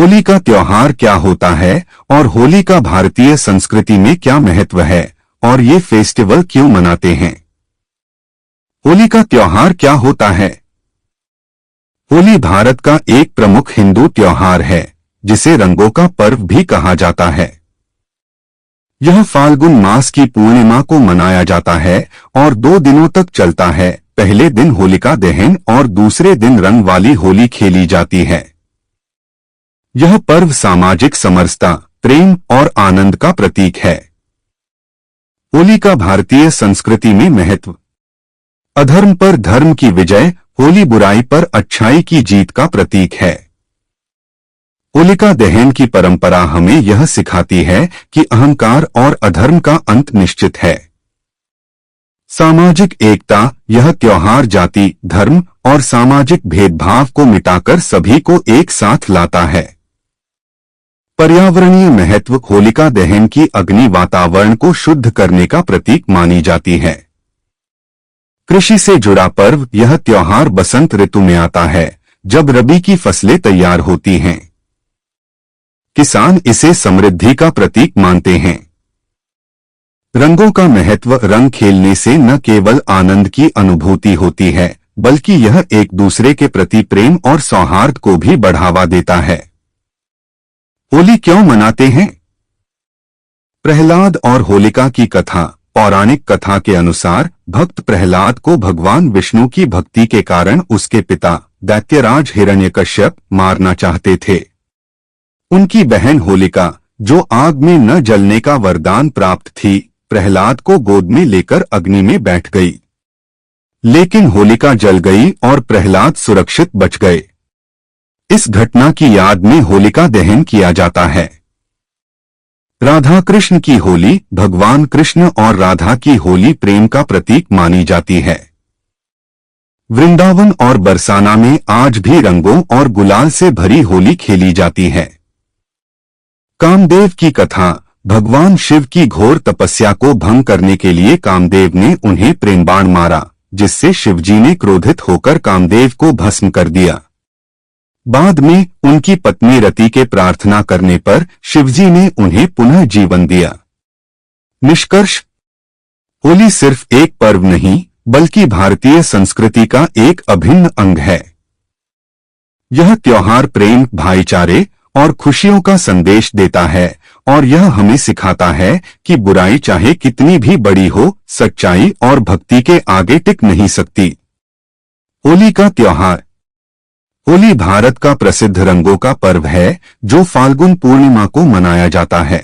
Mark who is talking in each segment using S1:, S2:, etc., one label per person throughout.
S1: होली का त्योहार क्या होता है और होली का भारतीय संस्कृति में क्या महत्व है और ये फेस्टिवल क्यों मनाते हैं। होली का त्योहार क्या होता है। होली भारत का एक प्रमुख हिंदू त्योहार है जिसे रंगों का पर्व भी कहा जाता है। यह फाल्गुन मास की पूर्णिमा को मनाया जाता है और 2 दिनों तक चलता है। पहले दिन होलिका दहन और दूसरे दिन रंग वाली होली खेली जाती है। यह पर्व सामाजिक समरसता, प्रेम और आनंद का प्रतीक है। होली का भारतीय संस्कृति में महत्व। अधर्म पर धर्म की विजय, होली बुराई पर अच्छाई की जीत का प्रतीक है। होलिका दहन की परंपरा हमें यह सिखाती है कि अहंकार और अधर्म का अंत निश्चित है। सामाजिक एकता, यह त्योहार जाति, धर्म और सामाजिक भेदभाव को मिटाकर सभी को एक साथ लाता है। पर्यावरणीय महत्व, होलिका दहन की अग्नि वातावरण को शुद्ध करने का प्रतीक मानी जाती है। कृषि से जुड़ा पर्व, यह त्योहार बसंत ऋतु में आता है जब रबी की फसलें तैयार होती हैं। किसान इसे समृद्धि का प्रतीक मानते हैं। रंगों का महत्व, रंग खेलने से न केवल आनंद की अनुभूति होती है बल्कि यह एक दूसरे के प्रति प्रेम और सौहार्द को भी बढ़ावा देता है। होली क्यों मनाते हैं। प्रहलाद और होलिका की कथा। पौराणिक कथा के अनुसार भक्त प्रहलाद को भगवान विष्णु की भक्ति के कारण उसके पिता दैत्यराज हिरण्यकश्यप मारना चाहते थे। उनकी बहन होलिका, जो आग में न जलने का वरदान प्राप्त थी, प्रहलाद को गोद में लेकर अग्नि में बैठ गई। लेकिन होलिका जल गई और प्रहलाद सुरक्षित बच गए। इस घटना की याद में होलिका दहन किया जाता है। राधा कृष्ण की होली। भगवान कृष्ण और राधा की होली प्रेम का प्रतीक मानी जाती है। वृंदावन और बरसाना में आज भी रंगों और गुलाल से भरी होली खेली जाती है। कामदेव की कथा। भगवान शिव की घोर तपस्या को भंग करने के लिए कामदेव ने उन्हें प्रेम बाण मारा, जिससे शिवजी ने क्रोधित होकर कामदेव को भस्म कर दिया। बाद में उनकी पत्नी रति के प्रार्थना करने पर शिवजी ने उन्हें पुनः जीवन दिया। निष्कर्ष, होली सिर्फ एक पर्व नहीं बल्कि भारतीय संस्कृति का एक अभिन्न अंग है। यह त्योहार प्रेम, भाईचारे और खुशियों का संदेश देता है और यह हमें सिखाता है कि बुराई चाहे कितनी भी बड़ी हो, सच्चाई और भक्ति के आगे टिक नहीं सकती। होली का त्योहार। होली भारत का प्रसिद्ध रंगों का पर्व है जो फाल्गुन पूर्णिमा को मनाया जाता है।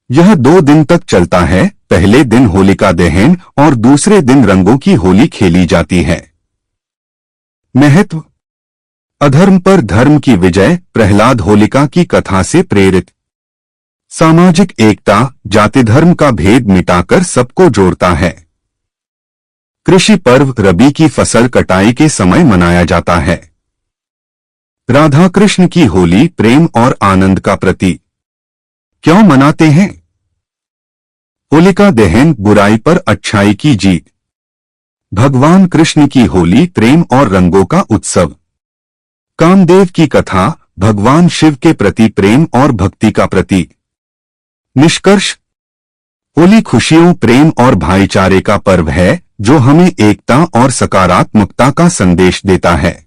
S1: यह 2 दिन तक चलता है। पहले दिन होलिका दहन और दूसरे दिन रंगों की होली खेली जाती है। महत्व। अधर्म पर धर्म की विजय, प्रहलाद होलिका की कथा से प्रेरित। सामाजिक एकता, जाति धर्म का भेद मिटाकर सबको जोड़ता है। कृषि पर्व, रबी की फसल कटाई के समय मनाया जाता है। राधा कृष्ण की होली, प्रेम और आनंद का प्रतीक। क्यों मनाते हैं। होलिका दहन, बुराई पर अच्छाई की जीत। भगवान कृष्ण की होली, प्रेम और रंगों का उत्सव। कामदेव की कथा, भगवान शिव के प्रति प्रेम और भक्ति का प्रतीक। निष्कर्ष, होली खुशियों, प्रेम और भाईचारे का पर्व है जो हमें एकता और सकारात्मकता का संदेश देता है।